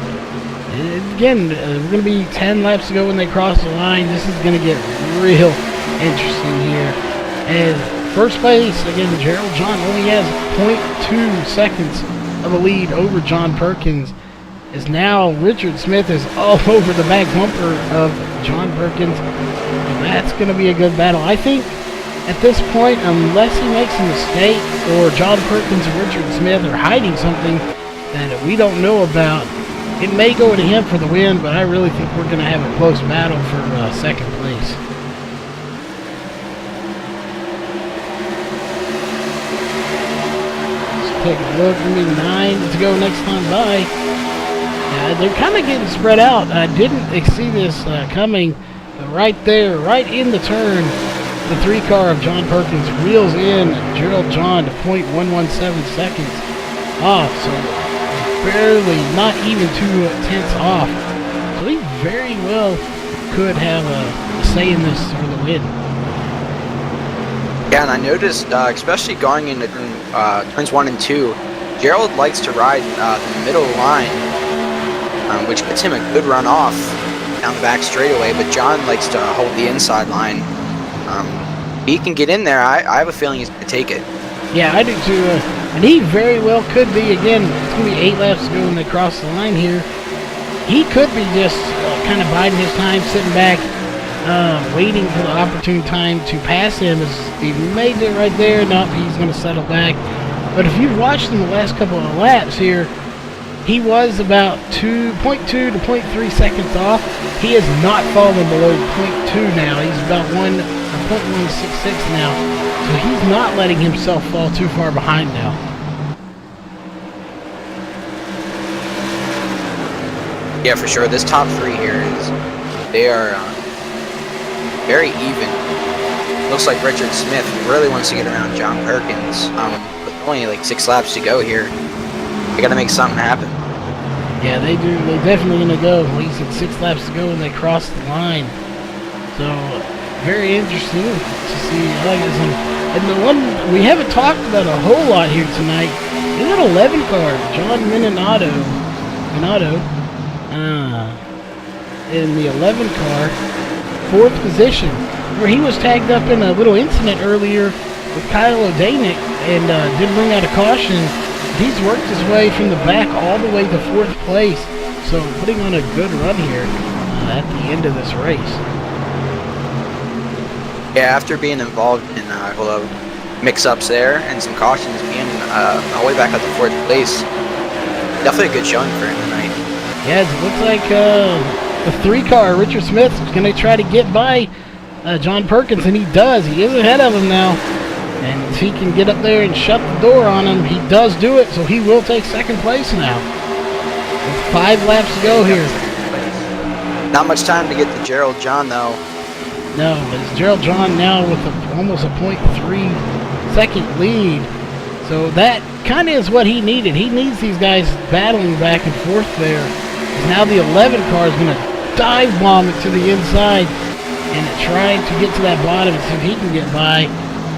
Again, we're going to be 10 laps to go when they cross the line. This is going to get real interesting here. As first place, again, Gerald John only has 0.2 seconds of a lead over John Perkins. As now Richard Smith is all over the back bumper of John Perkins. That's going to be a good battle. I think at this point, unless he makes a mistake or John Perkins and Richard Smith are hiding something that we don't know about, it may go to him for the win, but I really think we're going to have a close battle for second place. Let's take a look. Maybe 9 to go next time by. They're kind of getting spread out. I didn't see this coming. But right there, right in the turn, the 3 car of John Perkins reels in Gerald John to 0.117 seconds off. So barely, not even 2 tenths off. So he very well could have a say in this for the win. Yeah, and I noticed, especially going into turns 1 and 2, Gerald likes to ride the middle line, which gets him a good run off down the back straightaway, but John likes to hold the inside line. He can get in there. I have a feeling he's going to take it. Yeah, I do too. And he very well could be, again, it's going to be 8 laps to go when they cross the line here. He could be just kind of biding his time, sitting back, waiting for the opportune time to pass him. As he made it right there. Nope, he's going to settle back. But if you've watched him the last couple of laps here, he was about 0.2 to 0.3 seconds off. He has not fallen below 0.2 now. He's about 0.166 now. So he's not letting himself fall too far behind now. Yeah, for sure. This top 3 here they are very even. Looks like Richard Smith really wants to get around John Perkins. With only like 6 laps to go here, they got to make something happen. Yeah, they do. They're definitely going to go. At least it's 6 laps to go when they cross the line. So, very interesting to see. And the one we haven't talked about a whole lot here tonight is an 11 car, John Minato, in the 11 car, 4th position, where he was tagged up in a little incident earlier with Kyle O'Danick and did bring out a caution. He's worked his way from the back all the way to 4th place, so putting on a good run here at the end of this race. Yeah, after being involved in mix-ups there and some cautions, being all the way back at the 4th place, definitely a good showing for him tonight. Yeah, it looks like the 3 car, Richard Smith, is going to try to get by John Perkins, and he does. He is ahead of him now. And if he can get up there and shut the door on him, he does do it, so he will take 2nd place now. With 5 laps to go here. Not much time to get to Gerald John, though. No, but it's Gerald John now with almost a 0.3 second lead. So that kind of is what he needed. He needs these guys battling back and forth there. Now the 11 car is going to dive bomb it to the inside and try to get to that bottom and see if he can get by.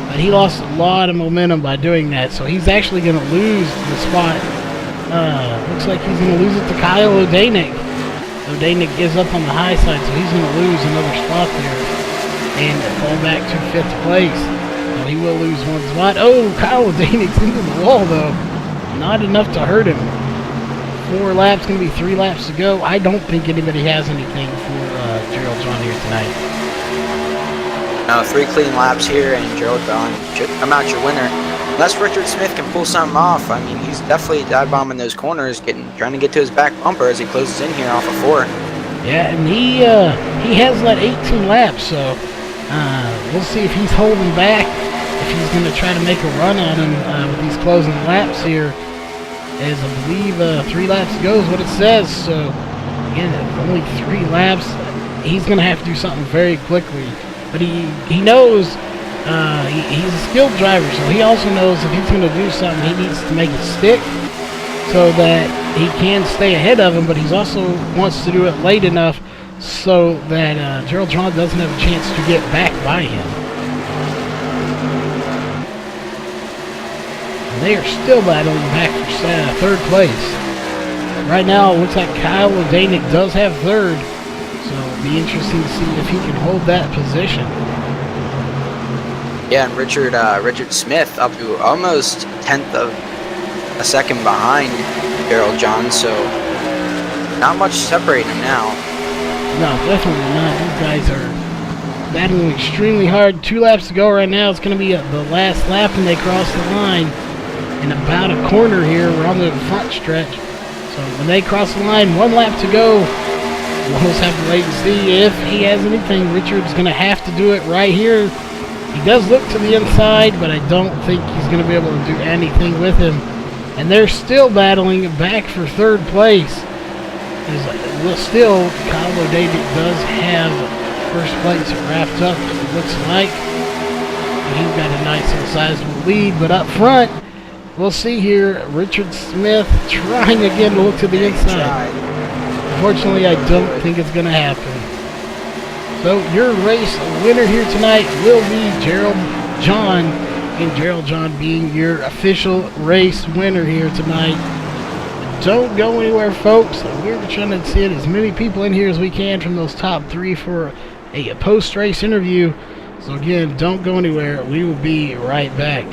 But he lost a lot of momentum by doing that, so he's actually going to lose the spot. Looks like he's going to lose it to Kyle O'Danick. O'Danick is up on the high side, so he's going to lose another spot there and fall back to 5th place. So he will lose 1 spot. Oh, Kyle O'Danick's into the wall, though. Not enough to hurt him. 4 laps, going to be 3 laps to go. I don't think anybody has anything for Gerald John here tonight. 3 clean laps here, and Gerald John should come out your winner. Unless Richard Smith can pull something off. I mean, he's definitely dive bombing those corners, trying to get to his back bumper as he closes in here off of 4. Yeah, and he has led 18 laps, so we'll see if he's holding back, if he's going to try to make a run on him with these closing laps here. As I believe 3 laps to go is what it says. So, again, only 3 laps. He's going to have to do something very quickly. But he knows he's a skilled driver, so he also knows if he's going to do something, he needs to make it stick so that he can stay ahead of him, but he also wants to do it late enough so that Gerald John doesn't have a chance to get back by him. And they are still battling back for 3rd place. Right now, it looks like Kyle O'Danick does have 3rd. So it'll be interesting to see if he can hold that position. Yeah, and Richard Smith up to almost 1/10 of a second behind Gerald John, so not much separating them now. No, definitely not. These guys are battling extremely hard. 2 laps to go right now. It's going to be the last lap when they cross the line. In about a corner here, we're on the front stretch. So when they cross the line, 1 lap to go. We'll just have to wait and see if he has anything. Richard's going to have to do it right here. He does look to the inside, but I don't think he's going to be able to do anything with him. And they're still battling back for 3rd place. Still, Kyle O'Danick does have 1st place wrapped up, it looks like. He's got a nice and sizable lead, but up front, we'll see here, Richard Smith trying again to look to the inside. Unfortunately, I don't think it's going to happen. So your race winner here tonight will be Gerald John, and Gerald John being your official race winner here tonight. Don't go anywhere, folks. We're trying to get as many people in here as we can from those top 3 for a post-race interview. So again, don't go anywhere. We will be right back.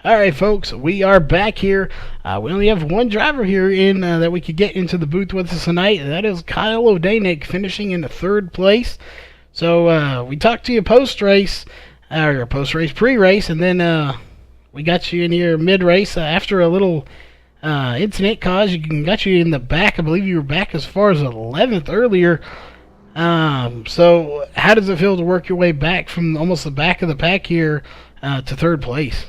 All right, folks, we are back here. We only have one driver here in that we could get into the booth with us tonight. That is Kyle O'Danick, finishing in the 3rd place. So we talked to you post-race, or post-race, pre-race, and then we got you in here mid-race after a little incident caused. Got you in the back. I believe you were back as far as 11th earlier. So how does it feel to work your way back from almost the back of the pack here to 3rd place?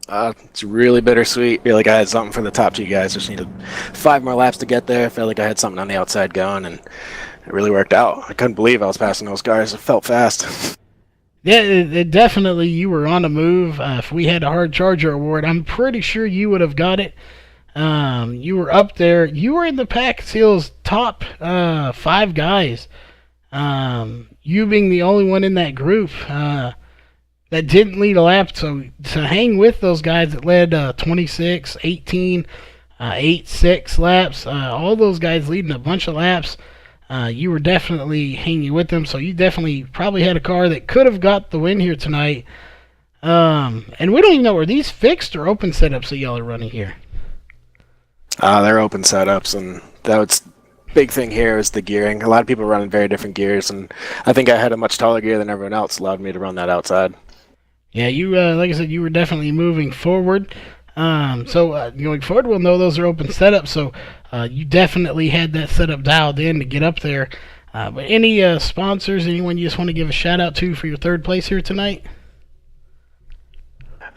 It's really bittersweet. I feel like I had something for the top 2 guys. Just needed 5 more laps to get there. I felt like I had something on the outside going, and it really worked out. I couldn't believe I was passing those cars. It felt fast. Yeah, it definitely, you were on the move. If we had a hard charger award, I'm pretty sure you would have got it. You were up there. You were in the pack seals top 5 guys. You being the only one in that group that didn't lead a lap. So to hang with those guys that led 26, 18, 8, 6 laps, all those guys leading a bunch of laps, you were definitely hanging with them. So you definitely probably had a car that could have got the win here tonight. And we don't even know, are these fixed or open setups that y'all are running here? They're open setups, and that's big thing here is the gearing. A lot of people running very different gears, and I think I had a much taller gear than everyone else, allowed me to run that outside. Yeah, you like I said, you were definitely moving forward. So going forward, we'll know those are open setups. So you definitely had that setup dialed in to get up there. But any sponsors, anyone you just want to give a shout out to for your 3rd place here tonight?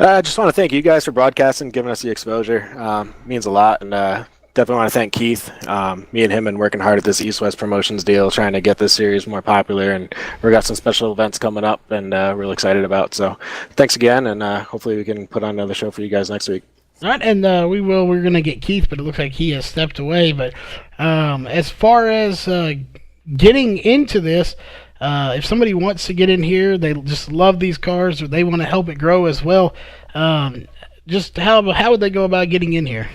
I just want to thank you guys for broadcasting, giving us the exposure. Means a lot, and definitely want to thank Keith. Me and him been working hard at this East-West Promotions deal, trying to get this series more popular, and we've got some special events coming up, and really excited about. So thanks again, and hopefully we can put on another show for you guys next week. All right, and we're going to get Keith, but it looks like he has stepped away. But as far as getting into this, if somebody wants to get in here, they just love these cars, or they want to help it grow as well, just how would they go about getting in here?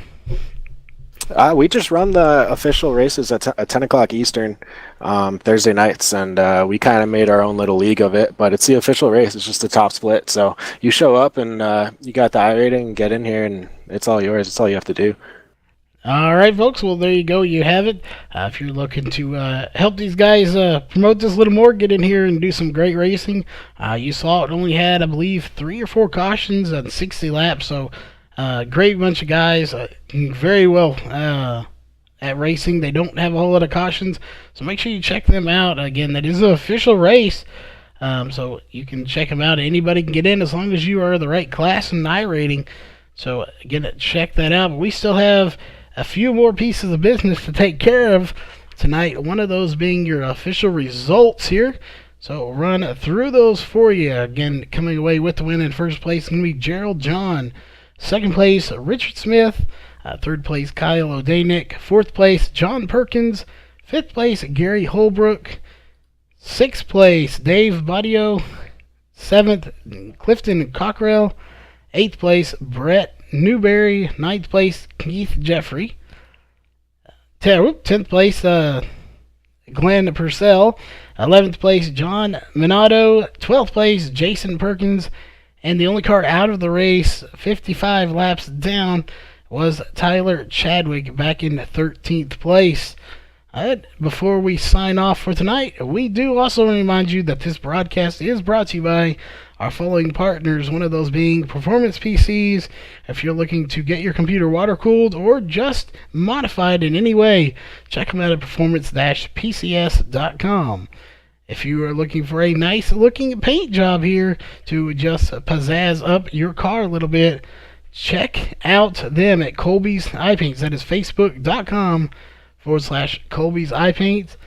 We just run the official races at 10 o'clock Eastern Thursday nights, and we kind of made our own little league of it, but it's the official race. It's just the top split. So you show up, and you got the I rating, get in here, and it's all yours. It's all you have to do. All right, folks. Well, there you go. You have it. If you're looking to help these guys promote this a little more, get in here and do some great racing. You saw it only had, I believe, 3 or 4 cautions on 60 laps. So great bunch of guys. Very well at racing. They don't have a whole lot of cautions. So make sure you check them out. Again, that is an official race. So you can check them out. Anybody can get in as long as you are the right class and I rating. So again, check that out. But we still have a few more pieces of business to take care of tonight. One of those being your official results here. So we'll run through those for you. Again, coming away with the win in 1st place is going to be Gerald John. 2nd place, Richard Smith. 3rd place, Kyle O'Danick. 4th place, John Perkins. 5th place, Gary Holbrook. 6th place, Dave Badio. 7th, Clifton Cockrell. 8th place, Brett Newberry. 9th place, Keith Jeffrey. 10th place, Glenn Purcell. 11th place, John Minato. 12th place, Jason Perkins. And the only car out of the race, 55 laps down, was Tyler Chadwick back in 13th place. Before we sign off for tonight, we do also remind you that this broadcast is brought to you by our following partners, one of those being Performance PCs. If you're looking to get your computer water-cooled or just modified in any way, check them out at performance-pcs.com. If you are looking for a nice-looking paint job here to just pizzazz up your car a little bit, check out them at Colby's Eye Paints. That is facebook.com/Colby's Eye Paints.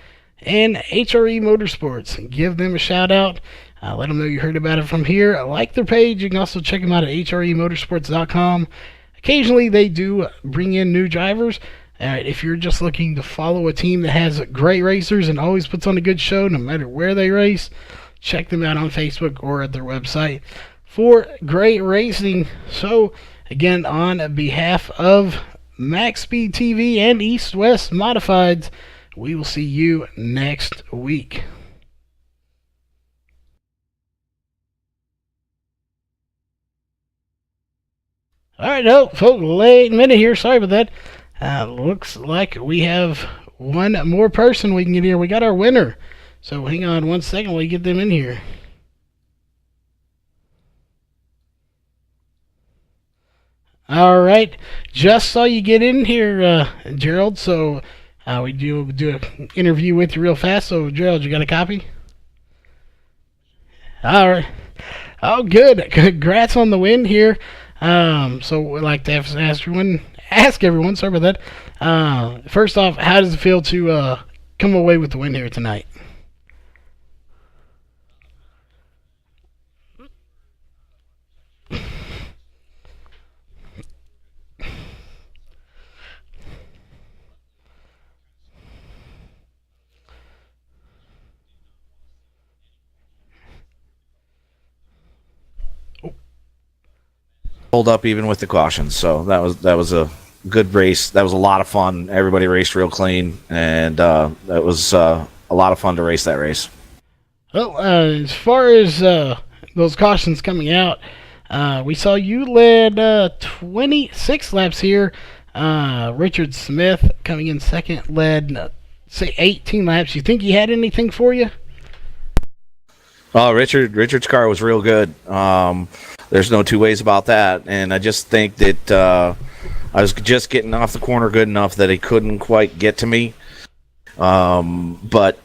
And HRE Motorsports. Give them a shout out. Let them know you heard about it from here. Like their page. You can also check them out at HREmotorsports.com. Occasionally they do bring in new drivers. If you're just looking to follow a team that has great racers and always puts on a good show no matter where they race, check them out on Facebook or at their website for great racing. So, again, on behalf of MaxSpeedTV and East West Modifieds, we will see you next week. All right, oh, folks, late minute here. Sorry about that. Looks like we have one more person we can get here. We got our winner. So hang on 1 second while we get them in here. All right, just saw you get in here, Gerald. So we do an interview with you real fast. So Gerald, you got a copy? All right. Oh, good. Congrats on the win here. So we'd like to ask everyone. Sorry about that. First off, how does it feel to come away with the win here tonight? Hold up even with the cautions, so that was a good race. That was a lot of fun. Everybody raced real clean, and that was a lot of fun to race that race. Well, as far as those cautions coming out, we saw you led 26 laps here. Richard Smith coming in second led say 18 laps. You think he had anything for you? Oh, Richard's car was real good. There's no two ways about that, and I just think that I was just getting off the corner good enough that he couldn't quite get to me. But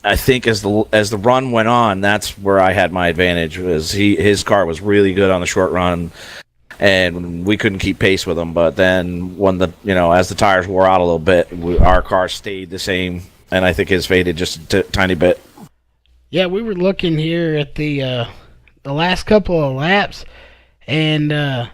I think as the run went on, that's where I had my advantage. Was his car was really good on the short run, and we couldn't keep pace with him. But then when as the tires wore out a little bit, our car stayed the same, and I think his faded just a tiny bit. Yeah, we were looking here at the last couple of laps, and y'all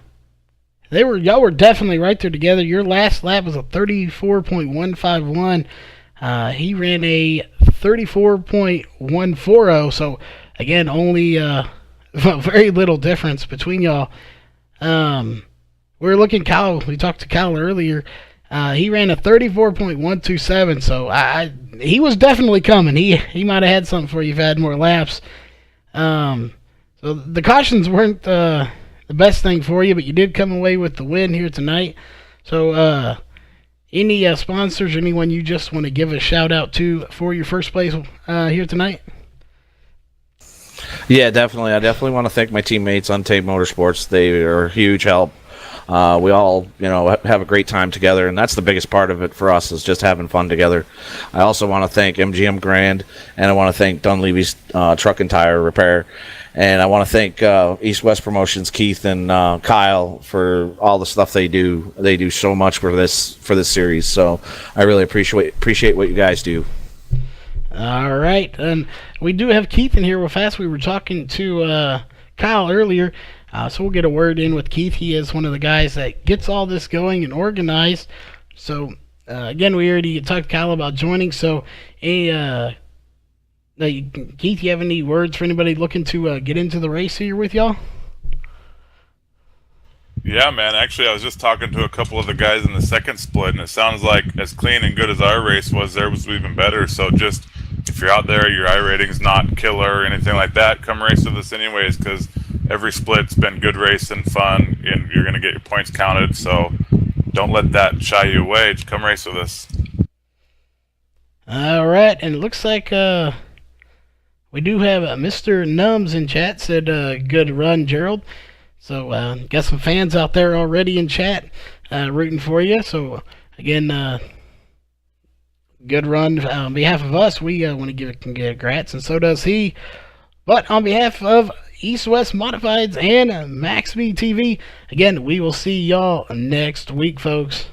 were definitely right there together. Your last lap was a 34.151. He ran a 34.140. So again, only very little difference between y'all. We were looking Kyle. We talked to Kyle earlier. He ran a 34.127. So he was definitely coming. He might have had something for you if you had more laps. So the cautions weren't the best thing for you, but you did come away with the win here tonight. So any sponsors or anyone you just want to give a shout out to for your first place here tonight? Yeah, definitely. I definitely want to thank my teammates on Untitled Motorsports. They are a huge help. We all, have a great time together, and that's the biggest part of it for us is just having fun together. I also want to thank MGM Grand, and I want to thank Dunleavy's Truck and Tire Repair, and I want to thank East West Promotions, Keith and Kyle, for all the stuff they do. They do so much for this series, so I really appreciate what you guys do. All right, and we do have Keith in here real fast. We were talking to Kyle earlier. So we'll get a word in with Keith. He is one of the guys that gets all this going and organized. So, again, we already talked to Kyle about joining. So, Keith, you have any words for anybody looking to get into the race here with y'all? Yeah, man. Actually, I was just talking to a couple of the guys in the second split, and it sounds like as clean and good as our race was, theirs was even better. So just if you're out there, your iRating's not killer or anything like that, come race with us anyways, because every split's been good race and fun, and you're going to get your points counted, so don't let that shy you away. Just come race with us. All right, and it looks like we do have Mr. Nums in chat, said good run, Gerald. So got some fans out there already in chat rooting for you. So, again, good run. On behalf of us, we want to give congrats, and so does he. But on behalf of East West Modifieds and MaxSpeedTV, again, we will see y'all next week, folks.